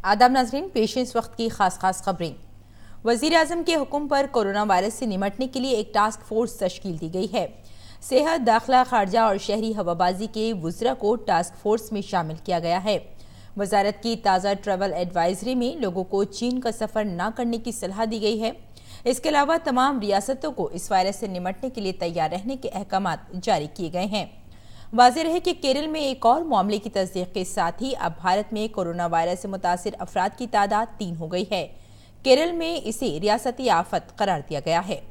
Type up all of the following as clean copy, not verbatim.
आदाब नाज़रीन, पेश इस वक्त की खास खबरें। वज़ीर आज़म के हुक्म पर कोरोना वायरस से निमटने के लिए एक टास्क फोर्स तश्कील दी गई है। सेहत, दाखिला, खारजा और शहरी हवाबाजी के वज़रा को टास्क फोर्स में शामिल किया गया है। वजारत की ताज़ा ट्रैवल एडवाइजरी में लोगों को चीन का सफ़र न करने की सलाह दी गई है। इसके अलावा तमाम रियासतों को इस वायरस से निमटने के लिए तैयार रहने के अहकामात जारी किए गए हैं। वाज़ेह रहे कि केरल में एक और मामले की तस्दीक के साथ ही अब भारत में कोरोना वायरस से मुतासिर अफराद की तादाद 3 हो गई है। केरल में इसे रियासती आफत करार दिया गया है।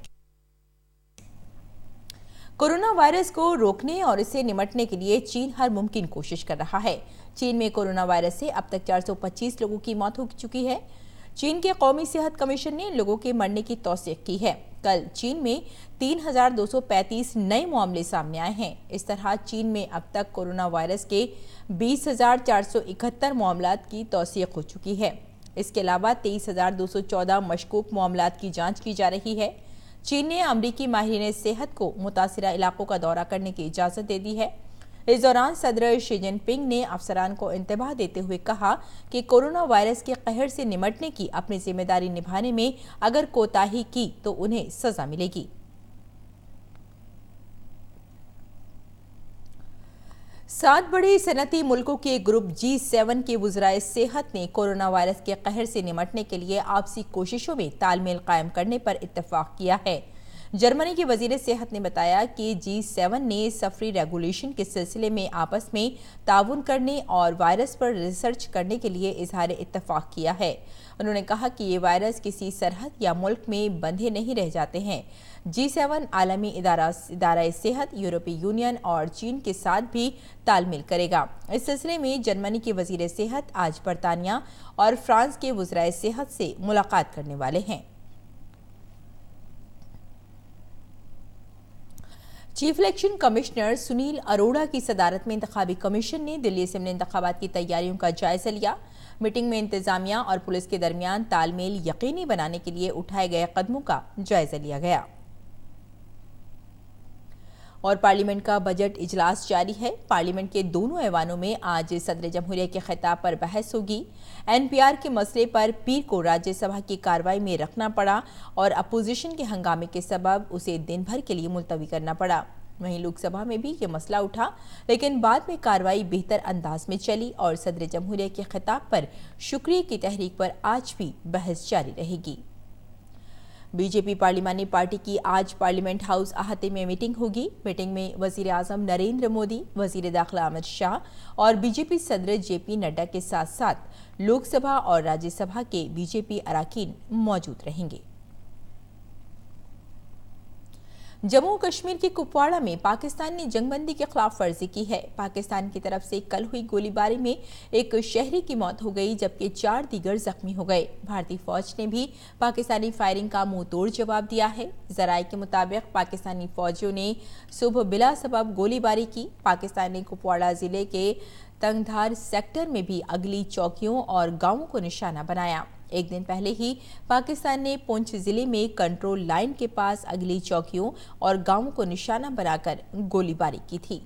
कोरोना वायरस को रोकने और इससे निमटने के लिए चीन हर मुमकिन कोशिश कर रहा है। चीन में कोरोना वायरस से अब तक 425 लोगों की मौत हो चुकी है। चीन के कौमी सेहत कमीशन ने लोगों के मरने की तौसीक की है। कल चीन में 3,235 नए मामले सामने आए हैं। इस तरह चीन में अब तक कोरोना वायरस के 20,471 मामलात की तौसीक हो चुकी है। इसके अलावा 23,214 मशकूक मामलात की जांच की जा रही है। चीन ने अमरीकी माहिरीन सेहत को मुतासिरा इलाकों का दौरा करने की इजाज़त दे दी है। इस दौरान सदर शी जिनपिंग ने अफसरान को इंतबाह देते हुए कहा कि कोरोना वायरस के कहर से निमटने की अपनी जिम्मेदारी निभाने में अगर कोताही की तो उन्हें सजा मिलेगी। सात बड़े सनती मुल्कों के ग्रुप G7 के वज़राए सेहत ने कोरोना वायरस के कहर से निमटने के लिए आपसी कोशिशों में तालमेल कायम करने पर इत्तफाक किया है। जर्मनी के वज़ीर सेहत ने बताया कि G7 ने सफरी रेगुलेशन के सिलसिले में आपस में ताउन करने और वायरस पर रिसर्च करने के लिए इजहार इत्तफाक किया है। उन्होंने कहा कि ये वायरस किसी सरहद या मुल्क में बंधे नहीं रह जाते हैं। G7 आलमी इदारा सेहत, यूरोपीय यूनियन और चीन के साथ भी तालमेल करेगा। इस सिलसिले में जर्मनी के वज़ीर सेहत आज बरतानिया और फ्रांस के वज़राए सेहत से मुलाकात करने वाले हैं। Chief election commissioner Sunil Arora की सदारत में इंतखाबी कमीशन ने दिल्ली असेंबली इंतखाबात की तैयारियों का जायजा लिया। मीटिंग में इंतजामिया और पुलिस के दरमियान तालमेल यकीनी बनाने के लिए उठाए गए कदमों का जायजा लिया गया। और पार्लियामेंट का बजट इजलास जारी है। पार्लियामेंट के दोनों ऐवानों में आज सदर जमहूरिया के खिताब पर बहस होगी। NPR के मसले पर पीर को राज्यसभा की कार्रवाई में रखना पड़ा और अपोजिशन के हंगामे के सबब उसे दिन भर के लिए मुलतवी करना पड़ा। वहीं लोकसभा में भी ये मसला उठा, लेकिन बाद में कार्रवाई बेहतर अंदाज में चली और सदर जमहूरिया के खिताब पर शुक्रिया की तहरीक पर आज भी बहस जारी रहेगी। बीजेपी पार्लिमानी पार्टी की आज पार्लियामेंट हाउस अहाते में मीटिंग होगी। मीटिंग में वजीर आजम नरेंद्र मोदी, वजीर दाखिला अमित शाह और बीजेपी सदर JP नड्डा के साथ साथ लोकसभा और राज्यसभा के बीजेपी अरकान मौजूद रहेंगे। जम्मू कश्मीर के कुपवाड़ा में पाकिस्तान ने जंगबंदी की खिलाफ वर्जी की है। पाकिस्तान की तरफ से कल हुई गोलीबारी में एक शहरी की मौत हो गई जबकि 4 दीगर जख्मी हो गए। भारतीय फौज ने भी पाकिस्तानी फायरिंग का मुंह तोड़ जवाब दिया है। जराये के मुताबिक पाकिस्तानी फौजियों ने सुबह बिला सबब गोलीबारी की। पाकिस्तान ने कुपवाड़ा जिले के तंगधार सेक्टर में भी अगली चौकियों और गांवों को निशाना बनाया। एक दिन पहले ही पाकिस्तान ने पुंछ जिले में कंट्रोल लाइन के पास अगली चौकियों और गांवों को निशाना बनाकर गोलीबारी की थी।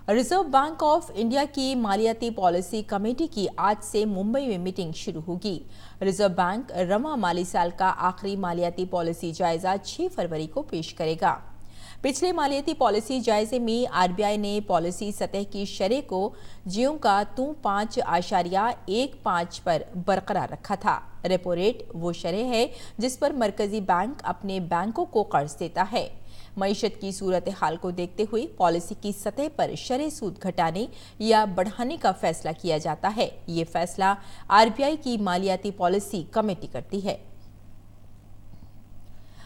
रिजर्व बैंक ऑफ इंडिया की मालियाती पॉलिसी कमेटी की आज से मुंबई में मीटिंग शुरू होगी। रिजर्व बैंक रवा माली साल का आखिरी मालियाती पॉलिसी जायजा 6 फरवरी को पेश करेगा। पिछले मालियाती पॉलिसी जायजे में RBI ने पॉलिसी सतह की शरह को ज्यों का त्यों 5.15 पर बरकरार रखा था। रेपो रेट वो शरह है जिस पर मरकजी बैंक अपने बैंकों को कर्ज देता है। मईशत की सूरत हाल को देखते हुए पॉलिसी की सतह पर शरह सूद घटाने या बढ़ाने का फैसला किया जाता है। ये फैसला RBI की मालियाती पॉलिसी कमेटी करती है।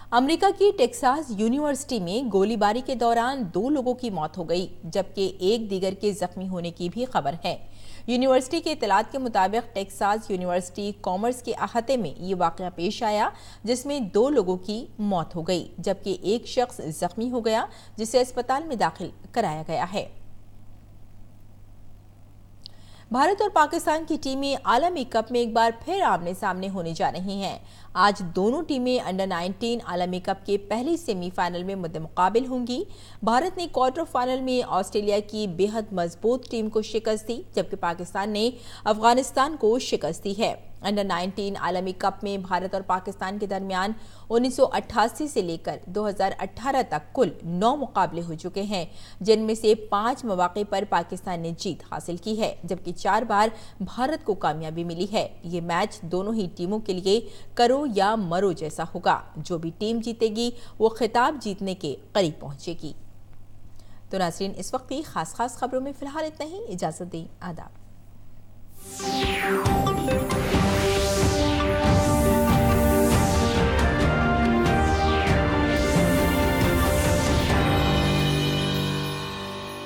अमेरिका की टेक्सास यूनिवर्सिटी में गोलीबारी के दौरान 2 लोगों की मौत हो गई जबकि एक दीगर के जख्मी होने की भी खबर है। यूनिवर्सिटी के इत्तलात के मुताबिक टेक्सास यूनिवर्सिटी कॉमर्स के अहाते में ये वाकया पेश आया जिसमें 2 लोगों की मौत हो गई जबकि एक शख्स जख्मी हो गया जिसे अस्पताल में दाखिल कराया गया है। بھارت اور پاکستان کی ٹیمیں عالمی کپ میں ایک بار پھر آمنے سامنے ہونے جا رہی ہیں۔ آج دونوں ٹیمیں انڈر 19 عالمی کپ کے پہلی سیمی فائنل میں مد مقابل ہوں گی۔ بھارت نے کوارٹر فائنل میں آسٹریلیا کی بے حد مضبوط ٹیم کو شکست دی، جبکہ پاکستان نے افغانستان کو شکست دی ہے۔ انڈر 19 عالمی کپ میں بھارت اور پاکستان کے درمیان 1988 سے لے کر 2018 تک کل 9 مقابلے ہو چکے ہیں، جن میں سے 5 مواقع پر پاکستان نے جیت حاصل کی ہے، جبکہ 4 بار بھارت کو کامیابی ملی ہے۔ یہ میچ دونوں ہی ٹیموں کے لیے کرو یا مرو جیسا ہوگا۔ جو بھی ٹیم جیتے گی وہ خطاب جیتنے کے قریب پہنچے گی۔ تو ناظرین، اس وقت کی خاص خبروں میں فی الحال اتنا ہی۔ اجازت دیں، آداب۔